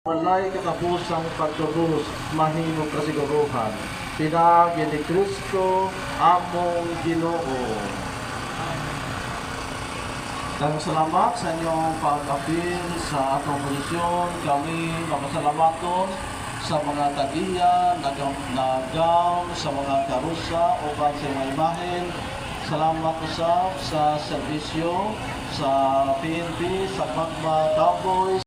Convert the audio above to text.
Walay katapusang pagtubos, mahimong kasiguruhan. Pinagi ni Kristo, among Ginoo. Daghang salamat sa inyong pag-apil sa atong posisyon. Kami mapasalamaton sa mga tagiya, nagam sa mga karusa o sa mga imahen. Salamat usab sa serbisyo sa PNP, sa Magma Cowboys.